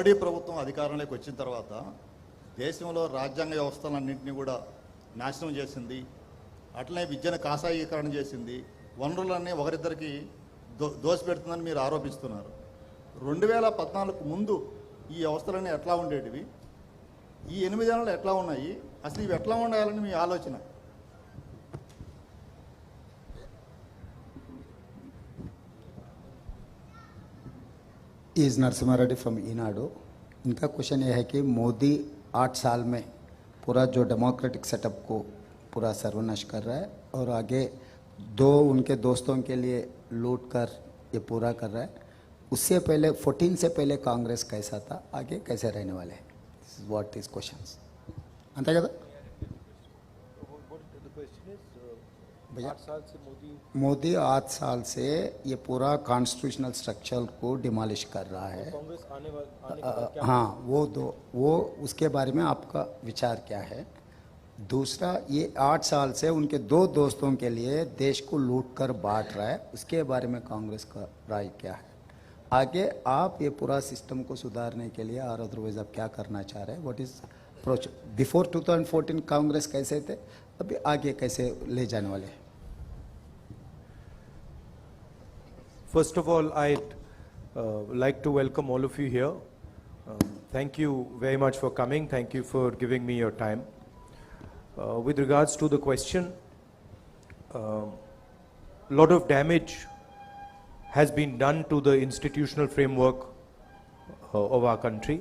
మోడీ ప్రభుత్వం అధికారంలోకి వచ్చిన తర్వాత దేశంలో రాజ్యాంగ వ్యవస్థలన్నింటినీ కూడా నాశనం చేసింది. అట్లనే విద్యను కాషాయీకరణ చేసింది. వనరులన్నీ ఒకరిద్దరికి దోసిపెడుతుందని మీరు ఆరోపిస్తున్నారు. 2014 ముందు ఈ వ్యవస్థలన్నీ ఎట్లా ఉండేటివి, ఈ 8 ఏళ్ళు ఎట్లా ఉన్నాయి, అసలు ఇవి ఎట్లా ఉండాలని మీ ఆలోచన? Is Narasimha Reddy from Eenadu. इनका क्वेश्चन ये है कि मोदी 8 साल में पूरा जो डेमोक्रेटिक सेटअप को पूरा सर्वनाश कर रहा है और आगे उनके दोस्तों के लिए लूट कर ये पूरा कर रहा है. उससे पहले 14 से पहले कांग्रेस कैसा था, आगे कैसे रहने वाले हैं? This is what is questions. अंతే కదా भैया. 8 साल से ये पूरा कॉन्स्टिट्यूशनल स्ट्रक्चर को डिमोलिश कर रहा है. कांग्रेस आने का हाँ, वो उसके बारे में आपका विचार क्या है? दूसरा, ये 8 साल से उनके 2 दोस्तों के लिए देश को लूट कर बांट रहा है, उसके बारे में कांग्रेस का राय क्या है? आगे आप ये पूरा सिस्टम को सुधारने के लिए और अदरवाइज आप क्या करना चाह रहे हैं? What is approach? Before 2014 Congress कैसे थे, अभी आगे कैसे ले जाने वाले हैं? First of all, I'd like to welcome all of you here. Thank you very much for coming. Thank you for giving me your time. With regards to the question, a lot of damage has been done to the institutional framework of our country.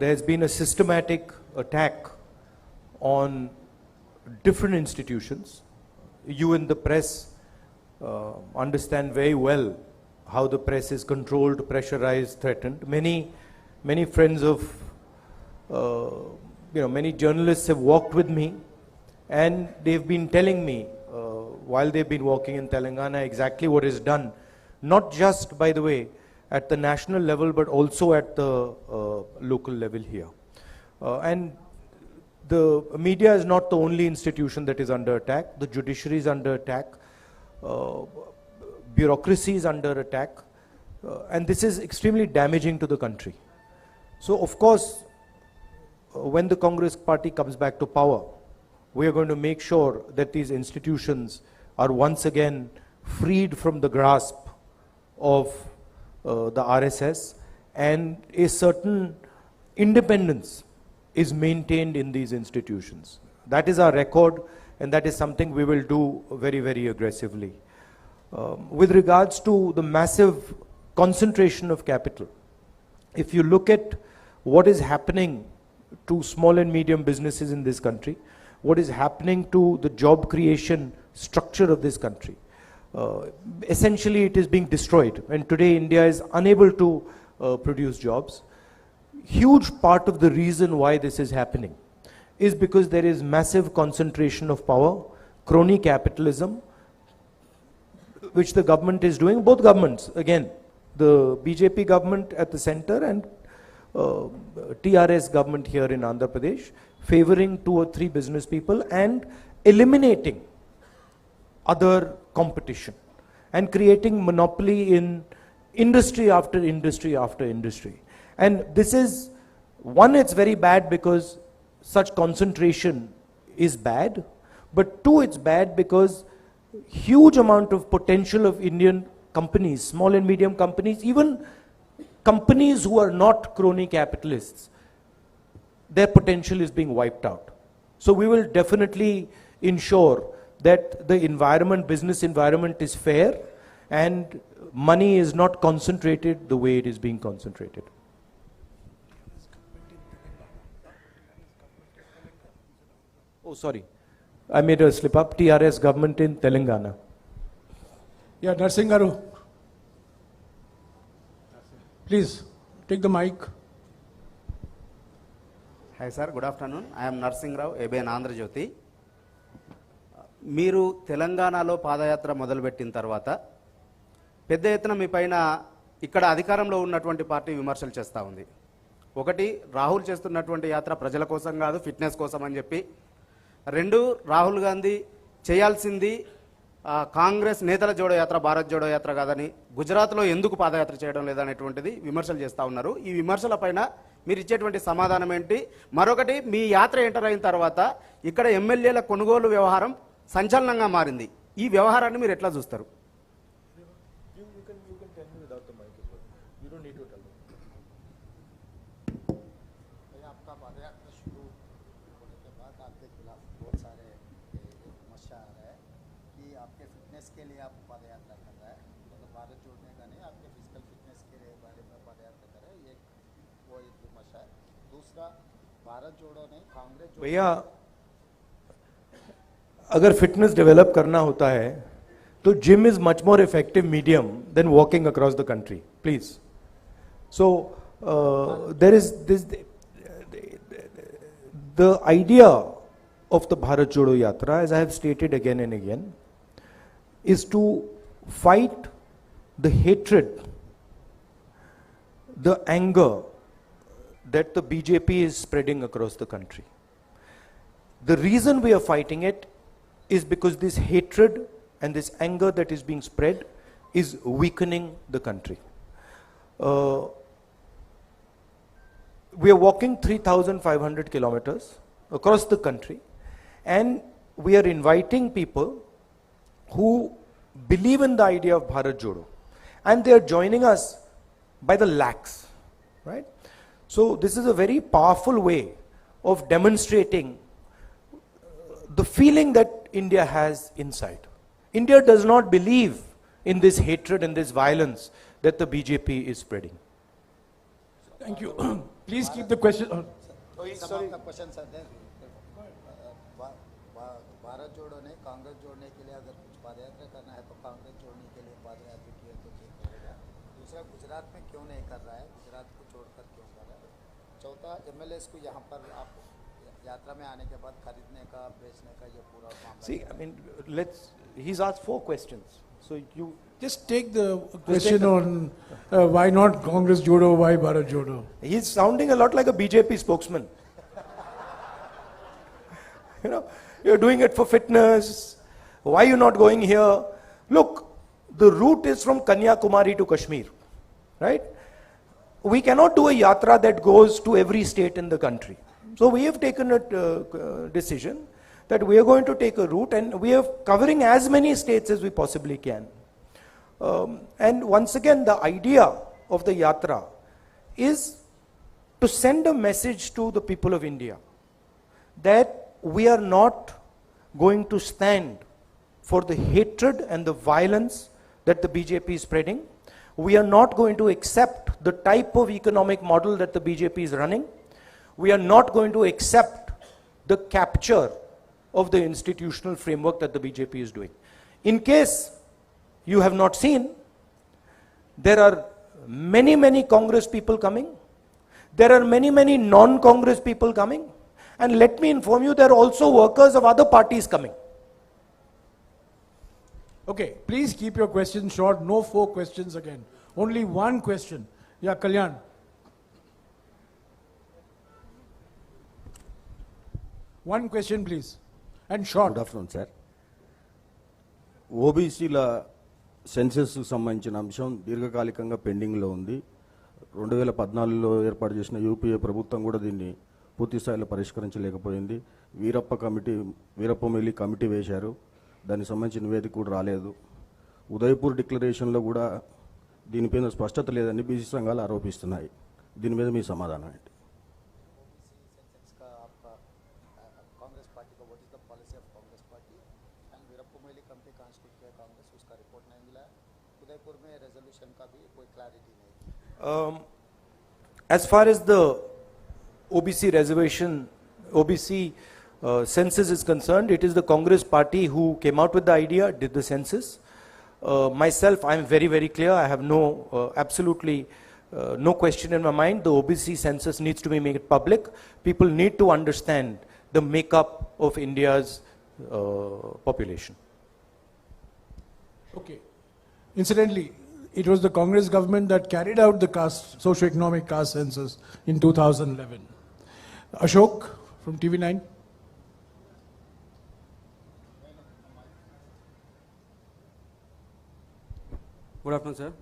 There has been a systematic attack on different institutions. You in the press understand very well how the press is controlled, pressurized, threatened. Many friends of, many journalists have walked with me, and they've been telling me while they've been walking in Telangana exactly what is done, not just, by the way, at the national level, but also at the local level here. And the media is not the only institution that is under attack. The judiciary is under attack. Bureaucracy is under attack, and this is extremely damaging to the country. So of course, when the Congress party comes back to power, we are going to make sure that these institutions are once again freed from the grasp of the RSS, and a certain independence is maintained in these institutions. That is our record, and that is something we will do very, very aggressively. With regards to the massive concentration of capital, if you look at what is happening to small and medium businesses in this country, what is happening to the job creation structure of this country, essentially it is being destroyed, and today India is unable to produce jobs. Huge part of the reason why this is happening is because there is massive concentration of power, crony capitalism, which the government is doing, both governments, again, the BJP government at the center and TRS government here in Andhra Pradesh, favoring 2 or 3 business people and eliminating other competition and creating monopoly in industry after industry after industry. And this is, one, it's very bad because such concentration is bad, but 2, it's bad because huge amount of potential of Indian companies, small and medium companies, even companies who are not crony capitalists, their potential is being wiped out. So we will definitely ensure that the environment, business environment is fair and money is not concentrated the way it is being concentrated. Oh, sorry. I made a slip up. TRS government in Telangana. Yeah, Narsingh Garu. Please, take the mic. Hi sir, good afternoon. I am Narsingh Rao, ABN Andhra Jyoti. మీరు తెలంగాణలో పాదయాత్ర మొదలుపెట్టిన తర్వాత పెద్ద ఎత్తున మీ పైన ఇక్కడ అధికారంలో ఉన్నటువంటి పార్టీ విమర్శలు చేస్తూ ఉంది. ఒకటి, రాహుల్ చేస్తున్నటువంటి యాత్ర ప్రజల కోసం కాదు, ఫిట్నెస్ కోసం అని చెప్పి. 2, రాహుల్ గాంధీ చేయాల్సింది కాంగ్రెస్ నేతల జోడో యాత్ర భారత్ జోడో యాత్ర కాదని గుజరాత్లో ఎందుకు పాదయాత్ర చేయడం లేదనేటువంటిది విమర్శలు చేస్తూ ఉన్నారు. ఈ విమర్శల పైన మీరు ఇచ్చేటువంటి సమాధానం ఏంటి? మరొకటి, మీ యాత్ర ఎంటర్ అయిన తర్వాత ఇక్కడ ఎమ్మెల్యేల కొనుగోలు వ్యవహారం సంచలనంగా మారింది. ఈ వ్యవహారాన్ని మీరు ఎట్లా చూస్తారు? आपका पदयात्रा शुरू होने के बाद आपके खिलाफ बहुत सारे समस्या आ रहा है कि आपके फिटनेस के लिए आप पदयात्रा कर रहा है, मतलब भारत जोड़ने का नहीं, आपके फिजिकल फिटनेस के लिए बारे में पदयात्रा कर रहे हैं, वो एक विमर्शा है. दूसरा, भारत जोड़ो नहीं, कांग्रेस जोड़ो. भैया, अगर फिटनेस डेवलप करना होता है तो gym is much more effective medium than walking across the country, please. So there is this, the idea of the Bharat Jodo Yatra, as I have stated again and again, is to fight the hatred, the anger that the BJP is spreading across the country. The reason we are fighting it is because this hatred and this anger that is being spread is weakening the country. We are walking 3,500 kilometers across the country, and we are inviting people who believe in the idea of Bharat Jodo, and they are joining us by the lakhs, right? So this is a very powerful way of demonstrating the feeling that India has inside. India does not believe in this hatred and this violence that the BJP is spreading. Thank you. Please keep the question. Some of the questions are there. Bharat जोड़ो नहीं, कांग्रेस जोड़ने के लिए अगर कुछ पदयात्रा करना है तो कांग्रेस जोड़ने के लिए पदयात्रा किए तो ठीक रहेगा. दूसरा, गुजरात में क्यों नहीं कर रहा है, गुजरात को छोड़कर क्यों कर रहा है. चौथा, एमएलएस को यहाँ पर आप यात्रा में आने के बाद खरीदने का, बेचने का ये पूरा मामला. See, I mean, he's asked 4 questions. So you Just take the question on why not Congress Jodo, why Bharat Jodo. He's sounding a lot like a BJP spokesman. You know, you're doing it for fitness. Why are you not going here? Look, the route is from Kanyakumari to Kashmir, right? We cannot do a yatra that goes to every state in the country. So we have taken a decision that we are going to take a route, and we are covering as many states as we possibly can. And once again, the idea of the yatra is to send a message to the people of India that we are not going to stand for the hatred and the violence that the BJP is spreading. We are not going to accept the type of economic model that the BJP is running. We are not going to accept the capture of the institutional framework that the BJP is doing. In case you have not seen, there are many, many Congress people coming. There are many, many non-Congress people coming. And let me inform you, there are also workers of other parties coming. Okay, please keep your questions short. No 4 questions again. Only 1 question. Yeah, Kalyan. One question, please. And short. Good afternoon sir. ఓబీసీల సెన్సెస్కు సంబంధించిన అంశం దీర్ఘకాలికంగా పెండింగ్లో ఉంది. 2014లో ఏర్పాటు చేసిన UPA ప్రభుత్వం కూడా దీన్ని పూర్తి స్థాయిలో పరిష్కరించలేకపోయింది. వీరప్ప మొయిలీ కమిటీ వేశారు, దానికి సంబంధించిన నివేదిక కూడా రాలేదు. ఉదయపూర్ డిక్లరేషన్లో కూడా దీనిపైన స్పష్టత లేదని బీసీ సంఘాలు ఆరోపిస్తున్నాయి. దీని మీద మీ సమాధానం ఏంటి? कांग्रेस पार्टी का what is the policy of Congress party and Veerappa Moily committee constitute किया कांग्रेस, उसका रिपोर्ट नहीं मिला. उदयपुर में रेजोल्यूशन का भी कोई क्लैरिटी नहीं. As far as the OBC reservation, OBC census is concerned, it is the Congress party who came out with the idea, did the census. Myself, I am very, very clear. I have absolutely no question in my mind. The OBC census needs to be made public. People need to understand the makeup of India's population. Okay. Incidentally, it was the Congress government that carried out the socio-economic caste census in 2011. Ashok from TV9. Good afternoon sir.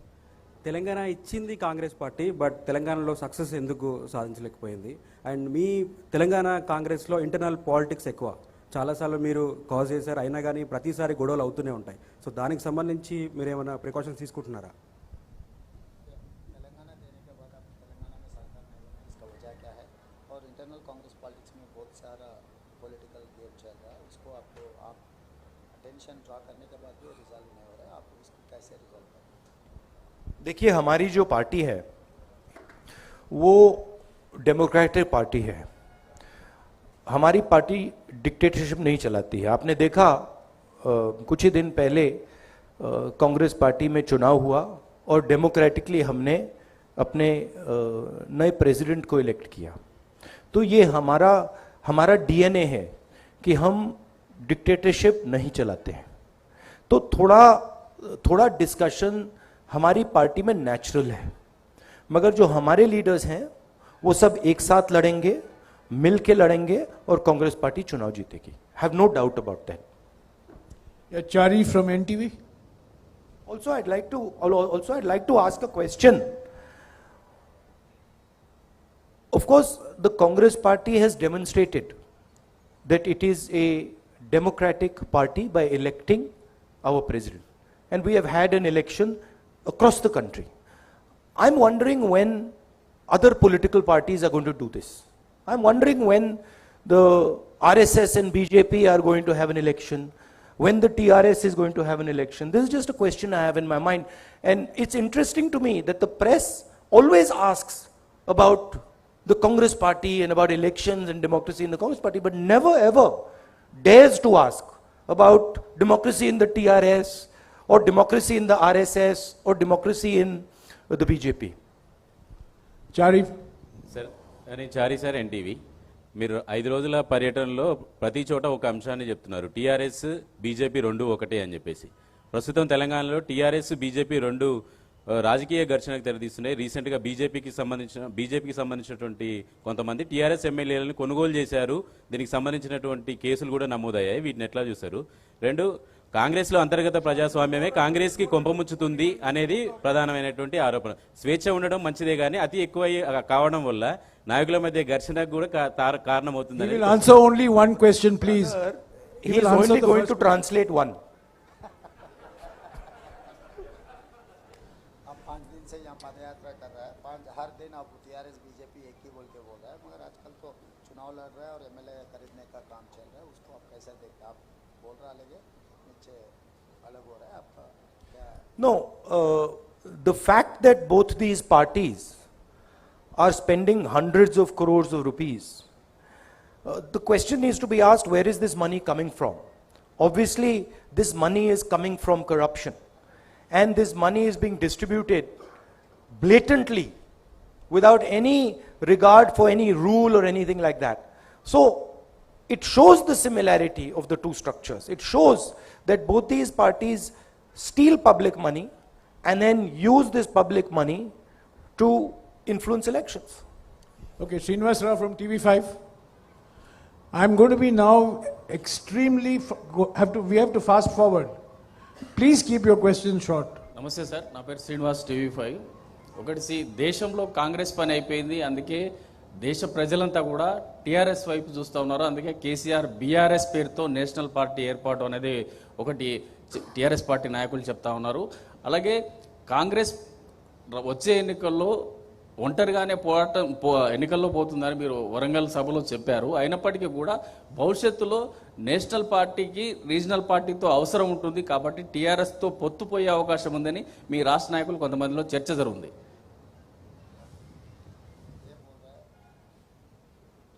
Telangana ఇచ్చింది Congress party, but తెలంగాణలో success ఎందుకు సాధించలేకపోయింది? And మీ తెలంగాణ కాంగ్రెస్లో internal politics ఎక్కువ, చాలాసార్లు మీరు cause చేశారు, అయినా కానీ ప్రతిసారి గొడవలు అవుతూనే ఉంటాయి. సో దానికి సంబంధించి మీరు ఏమైనా ప్రికాషన్స్ తీసుకుంటున్నారా? तेलंगाना देने के बाद आप तेलंगाना में सरकार नहीं बनी, इसका वजह क्या है? और इंटरनल कांग्रेस पॉलिटिक्स में बहुत सारा पॉलिटिकल गेम चल रहा है, उसको आपको आप अटेंशन ड्रा करने के बाद भी रिजल्व नहीं हो रहा है, आप उसको कैसे रिजल्व करें? देखिए, हमारी जो पार्टी है वो डेमोक्रेटिक पार्टी है. हमारी पार्टी डिक्टेटरशिप नहीं चलाती है. आपने देखा कुछ ही दिन पहले कांग्रेस पार्टी में चुनाव हुआ और डेमोक्रेटिकली हमने अपने नए प्रेसिडेंट को इलेक्ट किया. तो ये हमारा डीएनए है कि हम डिक्टेटरशिप नहीं चलाते हैं. तो थोड़ा डिस्कशन हमारी पार्टी में नेचुरल है, मगर जो हमारे लीडर्स हैं वो सब एक साथ लड़ेंगे, मिल के लड़ेंगे और कांग्रेस पार्टी चुनाव जीतेगी. Have no doubt about that. Chari from NTV. Also, I'd like to ask a question. Of course, the Congress party has demonstrated that it is a democratic party by electing our president. And we have had an election across the country. I'm wondering when other political parties are going to do this. I'm wondering when the RSS and BJP are going to have an election, when the TRS is going to have an election. This is just a question I have in my mind. And it's interesting to me that the press always asks about the Congress party and about elections and democracy in the Congress party, but never ever dares to ask about democracy in the TRS or democracy in the RSS or democracy in the BJP. Chari. Sir, నేను చారి sir, NTV. మీరు 5 రోజుల పర్యటనలో ప్రతి చోట ఒక అంశాన్ని చెప్తున్నారు, TRS BJP రెండు ఒకటే అని చెప్పేసి. ప్రస్తుతం తెలంగాణలో టీఆర్ఎస్ బీజేపీ రెండు రాజకీయ ఘర్షణకు తెరదీస్తున్నాయి. రీసెంట్గా బీజేపీకి సంబంధించినటువంటి కొంతమంది టీఆర్ఎస్ ఎమ్మెల్యేలను కొనుగోలు చేశారు. దీనికి సంబంధించినటువంటి కేసులు కూడా నమోదయ్యాయి. వీటిని ఎట్లా చూస్తారు? రెండు, కాంగ్రెస్లో అంతర్గత ప్రజాస్వామ్యమే కాంగ్రెస్కి కొంపముచ్చుతుంది అనేది ప్రధానమైనటువంటి ఆరోపణ. స్వేచ్ఛ ఉండడం మంచిదే కానీ అతి ఎక్కువ కావడం వల్ల నాయకుల మధ్య ఘర్షణకు కూడా కారణమవుతుంది. He will answer only one question, please. He is only going to translate one. आप 5 दिन से यहाँ पद यात्रा कर रहा है, हर दिन आप TRS बीजेपी एक ही बोल के बोल रहा है, मगर आजकल तो चुनाव लड़ रहा है और एमएलए खरीदने का काम चल रहा है, उसको आप कैसे देखते हैं? आप बोल रहा लगे नीचे अलग हो रहा है आपका क्या? No, the fact that both these parties are spending hundreds of crores of rupees, the question needs to be asked, where is this money coming from? Obviously, this money is coming from corruption, and this money is being distributed blatantly without any regard for any rule or anything like that. So it shows the similarity of the two structures. It shows that both these parties steal public money and then use this public money to influence elections. Okay, Srinivas Rao from TV5. I'm going to be now extremely, we have to fast forward. Please keep your questions short. నమస్తే sir, నా పేరు Srinivas, TV5. ఒకటి, దేశంలో కాంగ్రెస్ పని అయిపోయింది, అందుకే దేశ ప్రజలంతా కూడా టీఆర్ఎస్ వైపు చూస్తూ ఉన్నారు. అందుకే కేసీఆర్ బీఆర్ఎస్ పేరుతో నేషనల్ పార్టీ ఏర్పాటు అనేది ఒకటి టీఆర్ఎస్ పార్టీ నాయకులు చెప్తా ఉన్నారు. అలాగే కాంగ్రెస్ వచ్చే ఎన్నికల్లో ఒంటరిగానే ఎన్నికల్లో పోతుందని మీరు వరంగల్ సభలో చెప్పారు. అయినప్పటికీ కూడా భవిష్యత్తులో నేషనల్ పార్టీకి రీజనల్ పార్టీతో అవసరం ఉంటుంది, కాబట్టి టీఆర్ఎస్తో పొత్తుపోయే అవకాశం ఉందని మీ రాష్ట్ర నాయకులు కొంతమందిలో చర్చ జరుగుతుంది.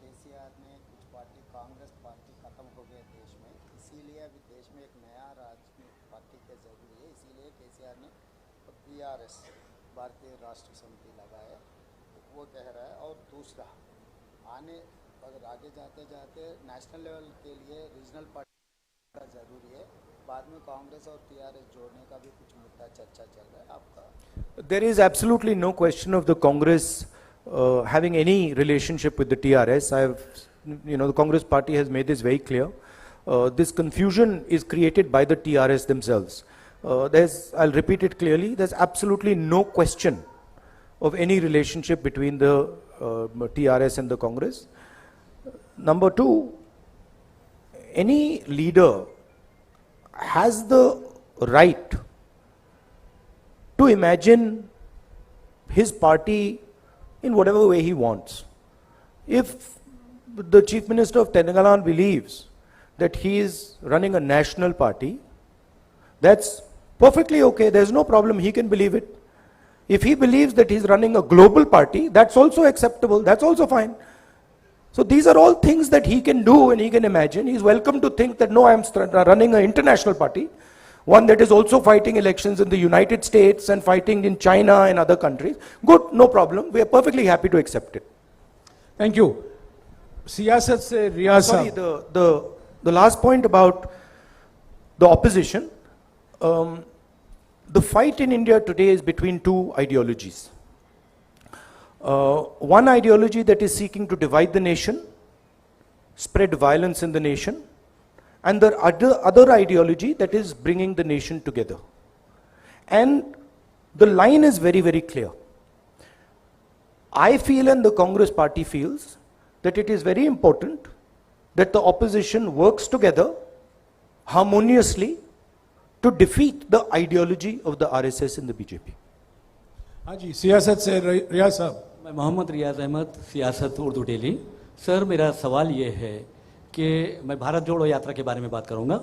केसीआर ने कुछ पार्टी कांग्रेस पार्टी खत्म हो गए देश में, इसीलिए अभी देश में एक नया राजनीतिक पार्टी के जरूरी है, इसीलिए केसीआर ने बीआरएस भारतीय राष्ट्र समिति लगाया, वो कह रहा है. और दूसरा, अगर आगे जाते जाते नेशनल लेवल के लिए रीजनल पार्टी का जरूरी है, बाद में कांग्रेस और टीआरएस जोड़ने का भी कुछ मुद्दा चर्चा चल रहा है आपका? There is absolutely no question of the Congress having any relationship with the TRS. The Congress party has made this very clear. This confusion is created by the TRS themselves. I'll repeat it clearly, there's absolutely no question of any relationship between the TRS and the Congress. Number two, any leader has the right to imagine his party in whatever way he wants. If the Chief Minister of Telangana believes that he is running a national party, that's perfectly okay, there's no problem, he can believe it. If he believes that he's running a global party, that's also acceptable, that's also fine. So these are all things that he can do and he can imagine. He's welcome to think that no, I'm running an international party, one that is also fighting elections in the United States and fighting in China and other countries. Good, no problem, we are perfectly happy to accept it. Thank you. Siyasat se Riyaz Sorry, sahab. the last point about the opposition. The fight in India today is between two ideologies. One ideology that is seeking to divide the nation, spread violence in the nation, and the other ideology that is bringing the nation together. And the line is very, very clear. I feel and the Congress party feels that it is very important that the opposition works together harmoniously to defeat the ideology of the RSS and the BJP. हाँ जी, सियासत से रियाज साहब. मैं मोहम्मद रियाज अहमद, सियासत Urdu daily. Sir, मेरा सवाल ये है कि मैं भारत जोड़ो यात्रा के बारे में बात करूंगा.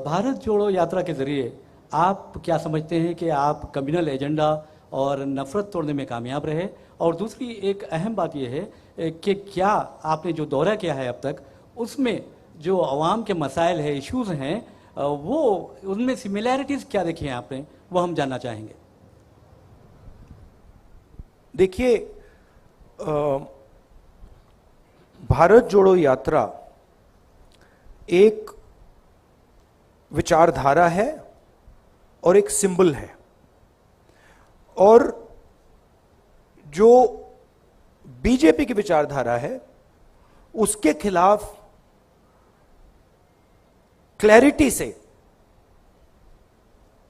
भारत जोड़ो यात्रा के ज़रिए आप क्या समझते हैं कि आप कम्युनल एजेंडा और नफ़रत तोड़ने में कामयाब रहे? और दूसरी एक अहम बात यह है कि क्या आपने जो दौरा किया है अब तक, उसमें जो अवाम के मसाइल है, इश्यूज़ हैं, वो उनमें सिमिलैरिटीज़ क्या देखी हैं आपने, वो हम जानना चाहेंगे. देखिए, भारत जोड़ो यात्रा एक विचारधारा है और एक सिंबल है, और जो बीजेपी की विचारधारा है उसके खिलाफ क्लैरिटी से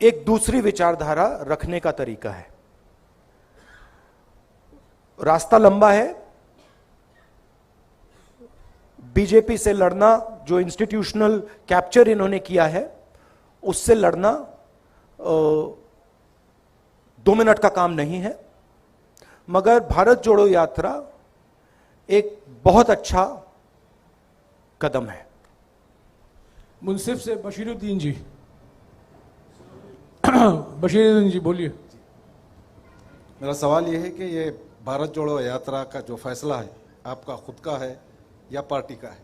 एक दूसरी विचारधारा रखने का तरीका है. रास्ता लंबा है. बीजेपी से लड़ना, जो इंस्टीट्यूशनल कैप्चर इन्होंने किया है, उससे लड़ना 2 मिनट का काम नहीं है. मगर भारत जोड़ो यात्रा एक बहुत अच्छा कदम है. मुंसिफ से बशीरुद्दीन जी. बशीरुद्दीन जी बोलिए. मेरा सवाल ये है कि ये भारत जोड़ो यात्रा का जो फैसला है, आपका खुद का है या पार्टी का है?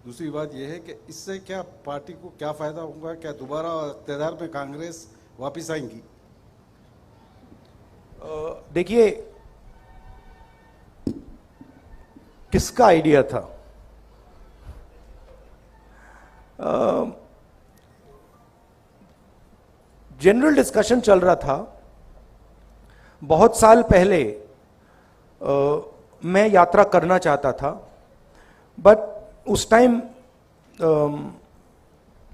दूसरी बात यह है कि इससे क्या पार्टी को क्या फायदा होगा? क्या दोबारा इक़्तिदार में कांग्रेस वापस आएंगी? देखिए, किसका आइडिया था? जनरल डिस्कशन चल रहा था. बहुत साल पहले मैं यात्रा करना चाहता था, बट उस टाइम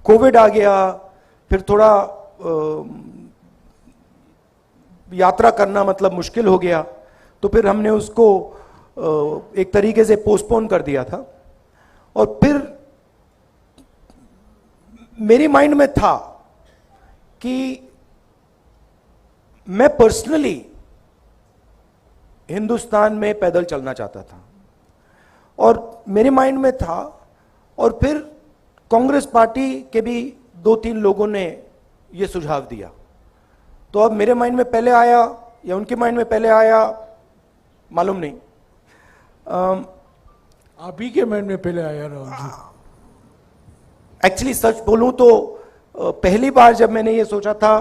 कोविड आ गया, फिर थोड़ा यात्रा करना मतलब मुश्किल हो गया, तो फिर हमने उसको एक तरीके से पोस्टपोन कर दिया था. और फिर मेरे माइंड में था कि मैं पर्सनली हिंदुस्तान में पैदल चलना चाहता था, और मेरे माइंड में था. और फिर कांग्रेस पार्टी के भी 2-3 लोगों ने यह सुझाव दिया. तो अब मेरे माइंड में पहले आया या उनके माइंड में पहले आया, मालूम नहीं. आप ही के माइंड में पहले आया राहुल जी. एक्चुअली सच बोलूं तो पहली बार जब मैंने ये सोचा था,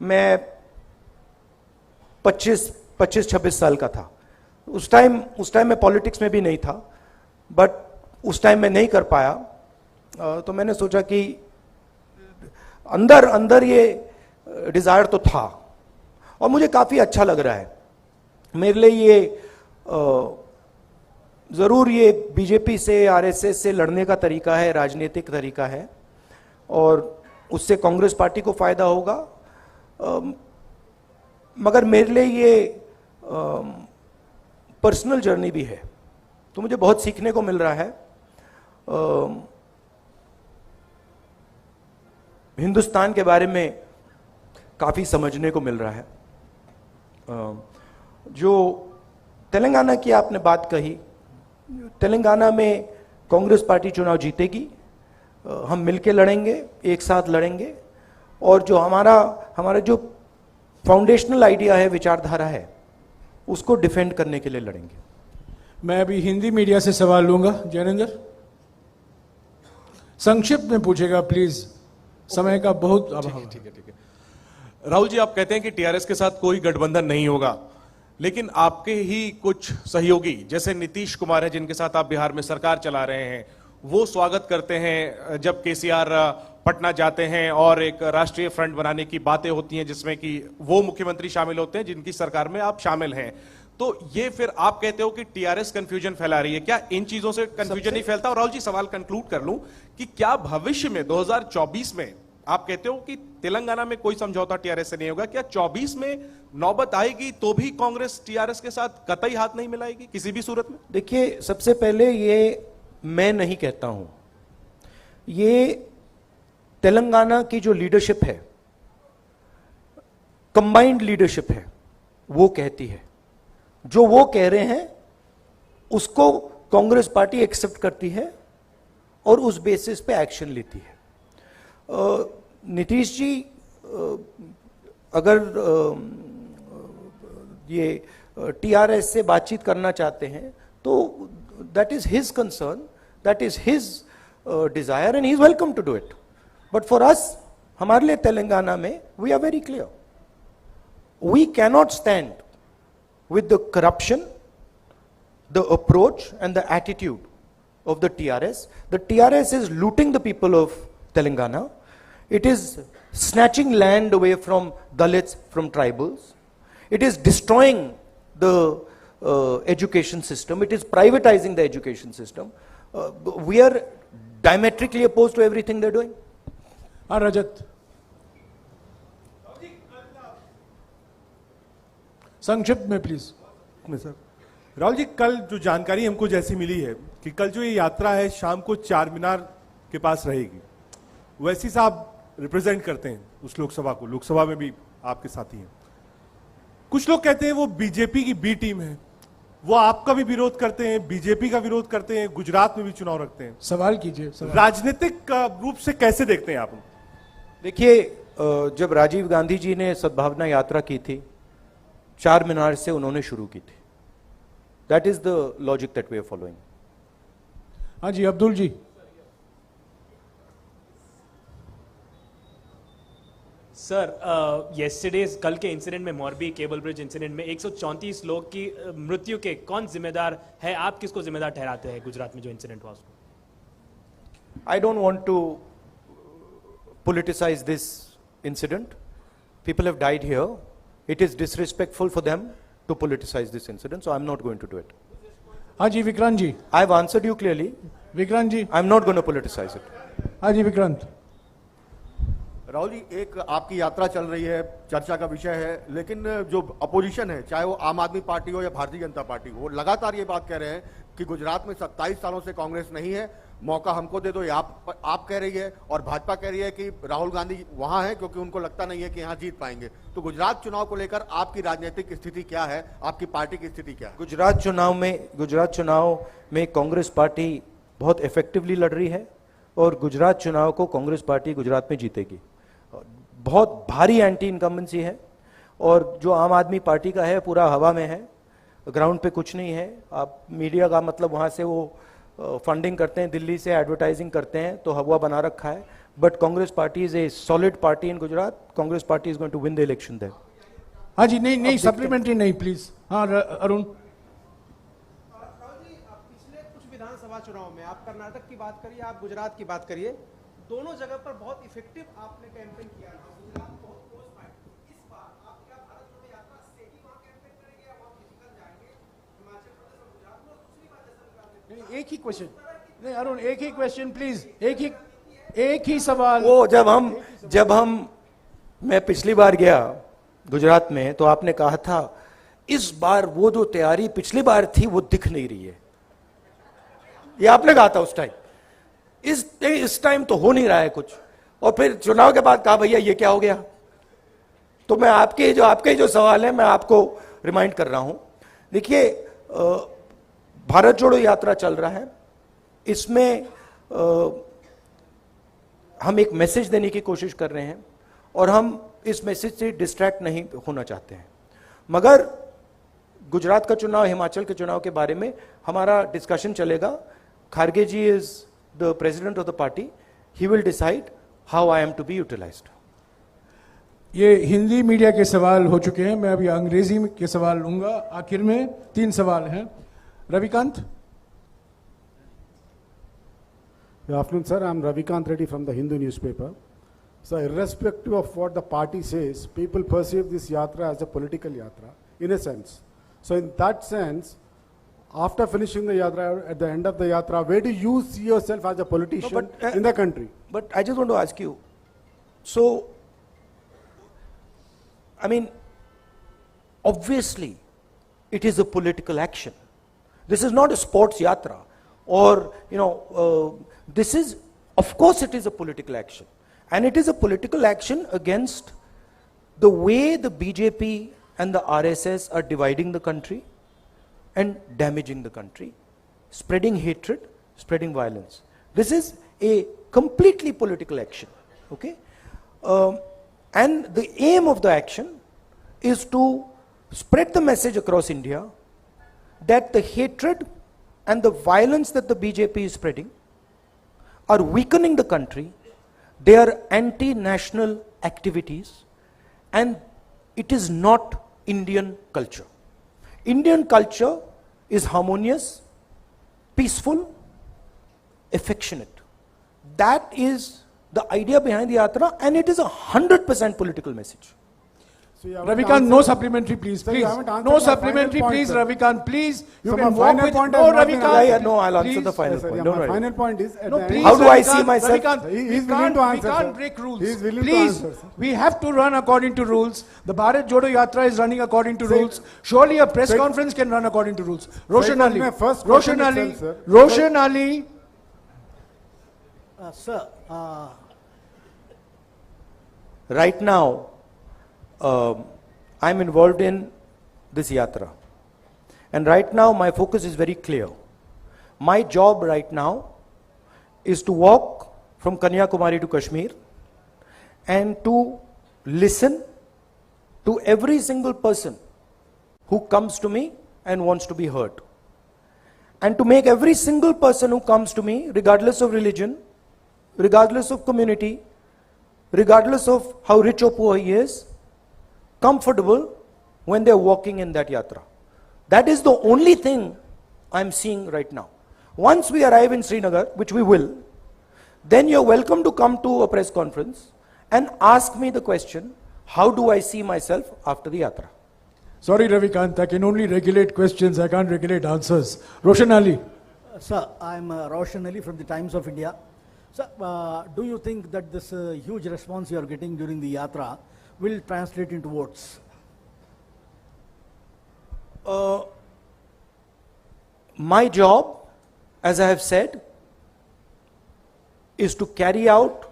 मैं 25-26 साल का था. उस टाइम मैं पॉलिटिक्स में भी नहीं था, बट उस टाइम मैं नहीं कर पाया. तो मैंने सोचा कि अंदर ये डिजायर तो था, और मुझे काफी अच्छा लग रहा है. मेरे लिए ये जरूर ये बीजेपी से, आरएसएस से लड़ने का तरीका है, राजनीतिक तरीका है, और उससे कांग्रेस पार्टी को फायदा होगा। मगर मेरे लिए ये पर्सनल जर्नी भी है, तो मुझे बहुत सीखने को मिल रहा है। हिंदुस्तान के बारे में काफ़ी समझने को मिल रहा है। जो तेलंगाना की आपने बात कही, तेलंगाना में कांग्रेस पार्टी चुनाव जीतेगी, हम मिलके लड़ेंगे, एक साथ लड़ेंगे, और जो हमारा जो फाउंडेशनल आइडिया है, विचारधारा है, उसको डिफेंड करने के लिए लड़ेंगे। मैं अभी हिंदी मीडिया से सवाल लूंगा। जैनेंद्र, संक्षिप्त में पूछेगा प्लीज, समय का बहुत अभाव है। ठीक है। राहुल जी, आप कहते हैं कि टीआरएस के साथ कोई गठबंधन नहीं होगा, लेकिन आपके ही कुछ सहयोगी जैसे नीतीश कुमार है, जिनके साथ आप बिहार में सरकार चला रहे हैं, वो स्वागत करते हैं जब केसीआर पटना जाते हैं और एक राष्ट्रीय फ्रंट बनाने की बातें होती हैं, जिसमें कि वो मुख्यमंत्री शामिल होते हैं जिनकी सरकार में आप शामिल हैं। तो ये फिर आप कहते हो कि टीआरएस कंफ्यूजन फैला रही है, क्या इन चीजों से कंफ्यूजन नहीं फैलता? और राहुल जी, सवाल कंक्लूड कर लूं कि क्या भविष्य में 2024 में आप कहते हो कि तेलंगाना में कोई समझौता टीआरएस से नहीं होगा, क्या 24 में नौबत आएगी तो भी कांग्रेस टीआरएस के साथ कतई हाथ नहीं मिलाएगी किसी भी सूरत में? देखिए, सबसे पहले ये मैं नहीं कहता हूं, ये तेलंगाना की जो लीडरशिप है, कंबाइंड लीडरशिप है, वो कहती है। जो वो कह रहे हैं उसको कांग्रेस पार्टी एक्सेप्ट करती है और उस बेसिस पे एक्शन लेती है। नीतीश जी अगर ये टीआरएस से बातचीत करना चाहते हैं तो that is his concern, that is his desire and he is welcome to do it. But for us, हमारे लिए तेलंगाना में we are very clear, we cannot stand with the corruption, the approach and the attitude of the TRS. The TRS is looting the people of Telangana. It is snatching land away from Dalits, from tribals. It is destroying the education system. It is privatizing the education system. We are diametrically opposed to everything they're doing. Rajat. संक्षिप्त में please. Sir, Rahul ji, कल जो जानकारी हमको जैसी मिली है कि कल जो ये यात्रा है शाम को चार मीनार के पास रहेगी, वैसी साहब रिप्रेजेंट करते हैं उस लोकसभा को, लोकसभा में भी आपके साथी हैं। कुछ लोग कहते हैं वो बीजेपी की बी टीम है, वो आपका भी विरोध करते हैं, बीजेपी का विरोध करते हैं, गुजरात में भी चुनाव रखते हैं। सवाल कीजिए। राजनीतिक रूप से कैसे देखते हैं आप? देखिए, जब राजीव गांधी जी ने सद्भावना यात्रा की थी, चार मीनार से उन्होंने शुरू की थी। That is the logic that we are following. हाँ जी, अब्दुल जी। सर, येस्टरडे कल के इंसिडेंट में, मोरबी केबल ब्रिज इंसिडेंट में 134 लोग की मृत्यु के कौन जिम्मेदार है? आप किसको जिम्मेदार ठहराते हैं गुजरात में जो इंसिडेंट हुआ उसको? I don't want to politicize this incident. People have died here. It is disrespectful for them to politicize this incident, so I'm not going to do it. Haji Vikrant ji. I've answered you clearly. Vikrant ji. I'm not going to politicize it. Haji Vikrant. Rahul ji, एक आपकी यात्रा चल रही है, चर्चा का विषय है, लेकिन जो अपोजिशन है, चाहे वो आम आदमी पार्टी हो या भारतीय जनता पार्टी हो, वो लगातार ये बात कह रहे हैं कि गुजरात में 27 सालों से कांग्रेस नहीं है, मौका हमको दे दो। ये आप कह रही है और भाजपा कह रही है कि राहुल गांधी वहां है क्योंकि उनको लगता नहीं है कि यहां जीत पाएंगे। तो गुजरात चुनाव को लेकर आपकी राजनीतिक स्थिति क्या है, आपकी पार्टी की स्थिति क्या है? गुजरात चुनाव में कांग्रेस पार्टी बहुत इफेक्टिवली लड़ रही है और गुजरात चुनाव को कांग्रेस पार्टी गुजरात में जीतेगी। बहुत भारी एंटी इनकम्बेंसी है और जो आम आदमी पार्टी का है पूरा हवा में है, ग्राउंड पे कुछ नहीं है। आप मीडिया का मतलब वहां से वो फंडिंग करते हैं, दिल्ली से एडवर्टाइजिंग करते हैं, तो हवा बना रखा है। But Congress party is a solid party in Gujarat. Congress party is going to win the election there. हाँ जी, नहीं सप्लीमेंट्री नहीं प्लीज। हाँ अरुण। पिछले कुछ विधानसभा चुनाव में आप कर्नाटक की बात करिए, आप गुजरात की बात करिए, दोनों जगह पर बहुत इफेक्टिव आपने कैंपेन किया था। गुजरात बहुत क्लोज फाइट। इस बार आप क्या भारत जोड़ो यात्रा से ही वहां कैंपेन करेंगे या वहां फिजिकल जाएंगे हिमाचल प्रदेश और गुजरात में? और दूसरी बात, जैसा नहीं, एक ही क्वेश्चन। नहीं अरुण, एक ही क्वेश्चन प्लीज। एक ही एक ही सवाल। वो जब हम मैं पिछली बार गया गुजरात में तो आपने कहा था इस बार वो जो तैयारी पिछली बार थी वो दिख नहीं रही है, ये आपने कहा था उस टाइम। इस टाइम तो हो नहीं रहा है कुछ, और फिर चुनाव के बाद कहा भैया ये क्या हो गया। तो मैं आपके जो सवाल है मैं आपको रिमाइंड कर रहा हूं। देखिए, भारत जोड़ो यात्रा चल रहा है, इसमें हम एक मैसेज देने की कोशिश कर रहे हैं और हम इस मैसेज से डिस्ट्रैक्ट नहीं होना चाहते हैं। मगर गुजरात का चुनाव, हिमाचल के चुनाव के बारे में हमारा डिस्कशन चलेगा। Kharge ji is the president of the party, he will decide how I am to be utilised. ये हिंदी मीडिया के सवाल हो चुके हैं, मैं अभी अंग्रेजी के सवाल लूंगा। आखिर में 3 सवाल हैं। Ravikant. Good afternoon, sir. I'm Ravikant Reddy from the Hindu newspaper. So, irrespective of what the party says, people perceive this yatra as a political yatra, in a sense. So, in that sense, after finishing the yatra, at the end of the yatra, where do you see yourself as a politician in the country? But I just want to ask you, so, I mean, obviously, it is a political action. This is not a sports yatra, or, this is, of course it is a political action. And it is a political action against the way the BJP and the RSS are dividing the country and damaging the country, spreading hatred, spreading violence. This is a completely political action, okay? And the aim of the action is to spread the message across India that the hatred and the violence that the BJP is spreading are weakening the country. They are anti-national activities, and it is not Indian culture. Indian culture is harmonious, peaceful, affectionate. That is the idea behind the yatra, and it is 100% political message. So you haven't Ravikant, no answered- supplementary, please. Sir, you Please. haven't answered No my supplementary, final point, please, sir. Ravikant. Please. You So can my walk final with. point No, has not been Ravikant. Yeah, no, I'll answer Please. the final Yes, sir, point. yeah, Don't my worry. final point is, at No, the end- please, How do I Ravikant, see myself? Ravikant, He we is willing to answer, We can't sir. break rules. He is willing to Please, answer, sir. we have to run according to rules. The Bharat Jodo Yatra is running according to Sir, rules. Surely a press sir, conference can run according to rules. Roshan sir, Ali. my first Roshan question Ali. itself, sir. Roshan Ali. Sir, Right now, I'm involved in this yatra. And right now, my focus is very clear. My job right now is to walk from Kanyakumari to Kashmir and to listen to every single person who comes to me and wants to be heard. And to make every single person who comes to me, regardless of religion, regardless of community, regardless of how rich or poor he is, comfortable when they're walking in that yatra. That is the only thing I'm seeing right now. Once we arrive in Srinagar, which we will, then you're welcome to come to a press conference and ask me the question, how do I see myself after the yatra? Sorry, Ravikant, I can only regulate questions, I can't regulate answers. Roshan Ali. sir, I'm Roshan Ali from the Times of India. Sir, do you think that this huge response you are getting during the yatra will translate into votes? My job, as I have said, is to carry out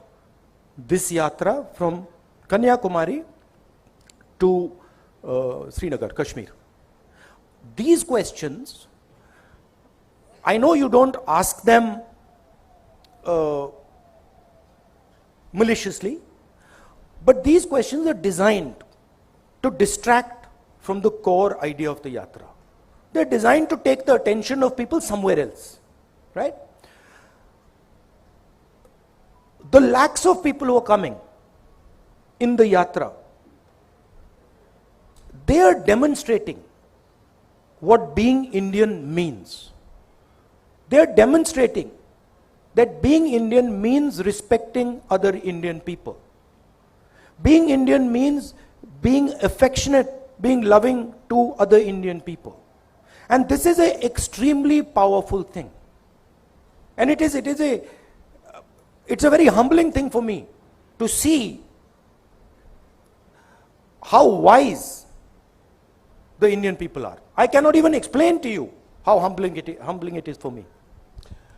this yatra from Kanyakumari to Srinagar, Kashmir. These questions, I know you don't ask them maliciously, but these questions are designed to distract from the core idea of the yatra. They're designed to take the attention of people somewhere else, right? The lakhs of people who are coming in the yatra, they are demonstrating what being Indian means. They are demonstrating that being Indian means respecting other Indian people. Being Indian means being affectionate, being loving to other Indian people. And this is an extremely powerful thing. And it is it's a very humbling thing for me to see how wise the Indian people are. I cannot even explain to you how humbling it is for me.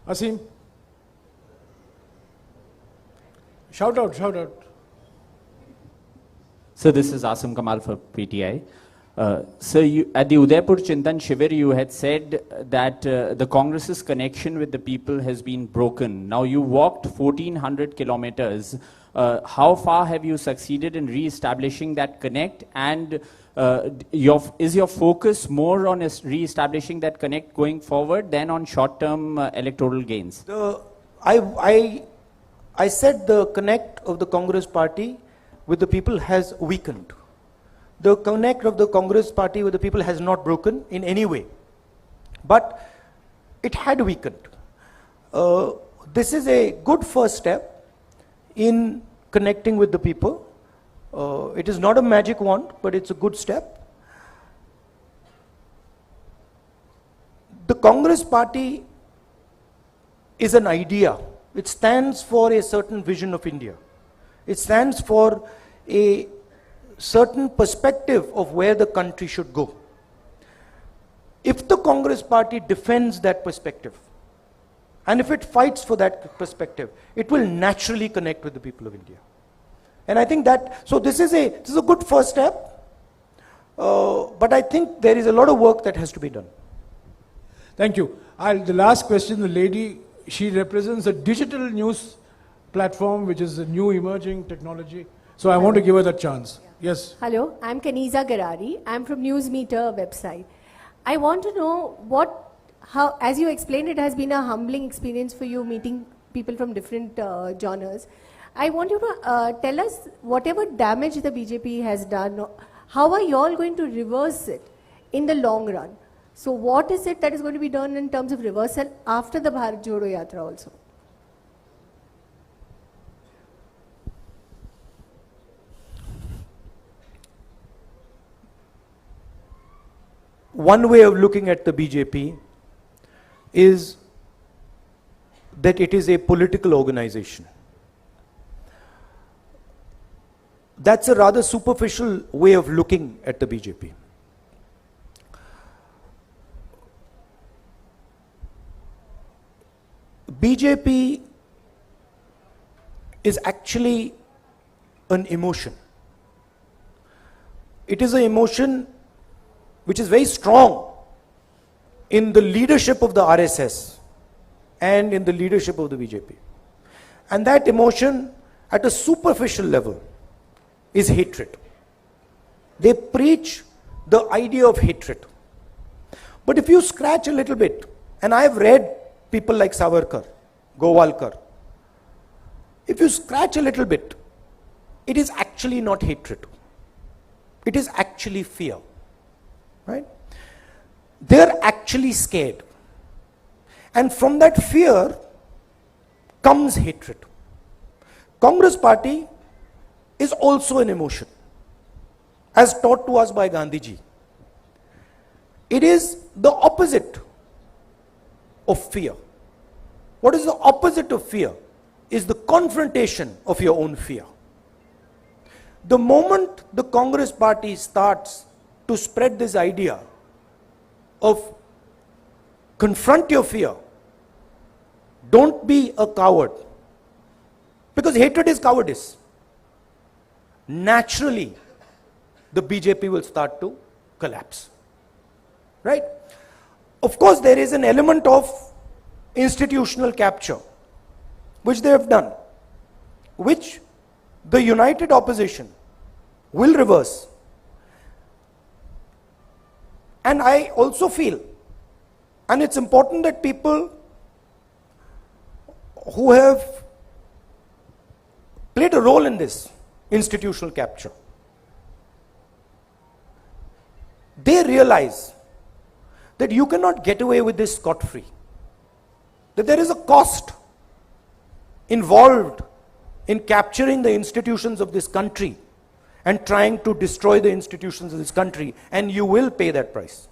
Asim. Shout out, shout out. So this is Asim Kamal for PTI. Sir, at the Udaipur Chintan Shivir, you had said that the Congress's connection with the people has been broken. Now you walked 1400 kilometers. How far have you succeeded in re-establishing that connect? And is your focus more on re-establishing that connect going forward than on short-term electoral gains? I said the connect of the Congress party with the people has weakened. The connect of the Congress party with the people has not broken in any way, but it had weakened. This is a good first step in connecting with the people. It is not a magic wand, but it's a good step. The Congress party is an idea. It stands for a certain vision of India. It stands for a certain perspective of where the country should go. If the Congress party defends that perspective, and if it fights for that perspective, it will naturally connect with the people of India. And I think that, so this is a good first step, but I think there is a lot of work that has to be done. Thank you. The last question, the lady, she represents a digital news platform, which is a new emerging technology. So I want to give her that chance. Yes. Hello, I'm Kaniza Garari. I'm from Newsmeter website. I want to know how, as you explained, it has been a humbling experience for you meeting people from different genres. I want you to tell us whatever damage the BJP has done, how are you all going to reverse it in the long run? So what is it that is going to be done in terms of reversal after the Bharat Jodo Yatra also? One way of looking at the BJP is that it is a political organization. That's a rather superficial way of looking at the BJP. BJP is actually an emotion. It is an emotion which is very strong in the leadership of the RSS and in the leadership of the BJP. And that emotion at a superficial level is hatred. They preach the idea of hatred. But if you scratch a little bit, and I have read people like Savarkar, Gowalkar, if you scratch a little bit, it is actually not hatred. It is actually fear. Right? They're actually scared. And from that fear comes hatred. Congress party is also an emotion, as taught to us by Gandhiji. It is the opposite of fear. What is the opposite of fear? Is the confrontation of your own fear. The moment the Congress party starts to spread this idea of confront your fear, don't be a coward, because hatred is cowardice, naturally the BJP will start to collapse. Right? Of course, there is an element of institutional capture, which they have done, which the united opposition will reverse. And I also feel, and it's important that people who have played a role in this institutional capture, they realize that you cannot get away with this scot-free, that there is a cost involved in capturing the institutions of this country and trying to destroy the institutions of this country, and you will pay that price.